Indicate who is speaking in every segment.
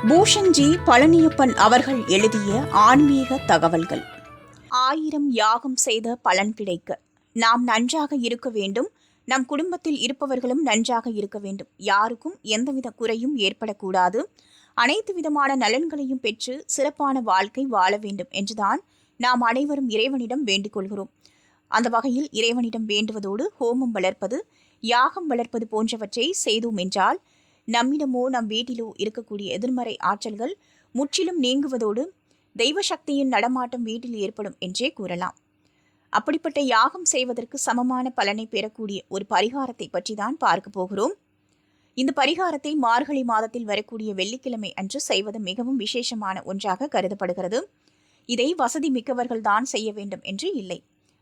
Speaker 1: பூஷன்ஜி பழனியப்பன் அவர்கள் எழுதிய ஆன்மீக தகவல்கள். 1000 யாகம் செய்த பலன் கிடைக்க நாம் நன்றாக இருக்க வேண்டும். நம் குடும்பத்தில் இருப்பவர்களும் நன்றாக இருக்க வேண்டும். யாருக்கும் எந்தவித குறையும் ஏற்படக்கூடாது. அனைத்து விதமான நலன்களையும் பெற்று சிறப்பான வாழ்க்கை வாழ வேண்டும் என்றுதான் நாம் அனைவரும் இறைவனிடம் வேண்டிக் கொள்கிறோம். அந்த வகையில் இறைவனிடம் வேண்டுவதோடு ஹோமம் வளர்ப்பது, யாகம் வளர்ப்பது போன்றவற்றை செய்தோம் என்றால் நம்மிடமோ நம் வீட்டிலோ இருக்கக்கூடிய எதிர்மறை ஆற்றல்கள் முற்றிலும் நீங்குவதோடு தெய்வ சக்தியின் நடமாட்டம் வீட்டில் ஏற்படும் என்றே கூறலாம். அப்படிப்பட்ட யாகம் செய்வதற்கு சமமான பலனை பெறக்கூடிய ஒரு பரிகாரத்தை பற்றி தான் பார்க்க போகிறோம். இந்த பரிகாரத்தை மார்கழி மாதத்தில் வரக்கூடிய வெள்ளிக்கிழமை அன்று செய்வது மிகவும் விசேஷமான ஒன்றாக கருதப்படுகிறது. இதை வசதி மிக்கவர்கள் தான் செய்ய வேண்டும் என்று இல்லை.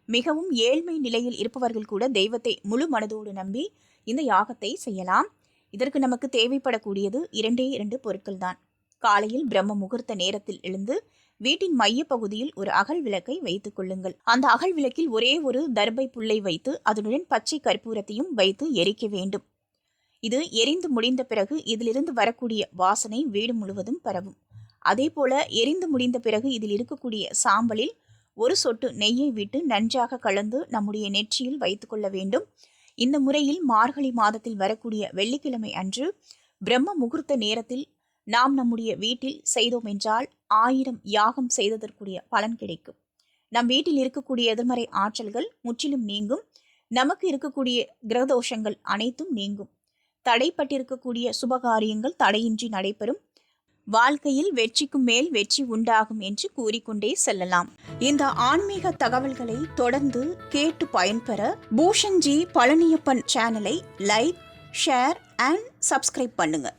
Speaker 1: மிகவும் ஏழ்மை நிலையில் இருப்பவர்கள் கூட தெய்வத்தை முழு மனதோடு நம்பி இந்த யாகத்தை செய்யலாம். இதற்கு நமக்கு தேவைப்படக்கூடியது 2 பொருட்கள் தான். காலையில் பிரம்ம முகூர்த்த நேரத்தில் எழுந்து வீட்டின் மைய பகுதியில் ஒரு அகல் விளக்கை வைத்துக் கொள்ளுங்கள். அந்த அகல் விளக்கில் ஒரே ஒரு தர்பை புல்லை வைத்து அதனுடன் பச்சை கற்பூரத்தையும் வைத்து எரிக்க வேண்டும். இது எரிந்து முடிந்த பிறகு இதிலிருந்து வரக்கூடிய வாசனை வீடு முழுவதும் பரவும். அதே போல எரிந்து முடிந்த பிறகு இதில் இருக்கக்கூடிய சாம்பலில் ஒரு சொட்டு நெய்யை விட்டு நன்றாக கலந்து நம்முடைய நெற்றியில் வைத்துக் கொள்ள வேண்டும். இந்த முறையில் மார்கழி மாதத்தில் வரக்கூடிய வெள்ளிக்கிழமை அன்று பிரம்ம முகூர்த்த நேரத்தில் நாம் நம்முடைய வீட்டில் செய்தோம் என்றால் 1000 யாகம் செய்ததற்குரிய பலன் கிடைக்கும். நம் வீட்டில் இருக்கக்கூடிய எதிர்மறை ஆற்றல்கள் முற்றிலும் நீங்கும். நமக்கு இருக்கக்கூடிய கிரகதோஷங்கள் அனைத்தும் நீங்கும். தடைப்பட்டிருக்கக்கூடிய சுபகாரியங்கள் தடையின்றி நடைபெறும். வாழ்க்கையில் வெற்றிக்கும் மேல் வெற்றி உண்டாகும் என்று கூறிக்கொண்டே செல்லலாம். இந்த ஆன்மீக தகவல்களை தொடர்ந்து கேட்டு பயன்பெற பூஷன்ஜி பழனியப்பன் சேனலை லைக், ஷேர் அண்ட் சப்ஸ்கிரைப் பண்ணுங்க.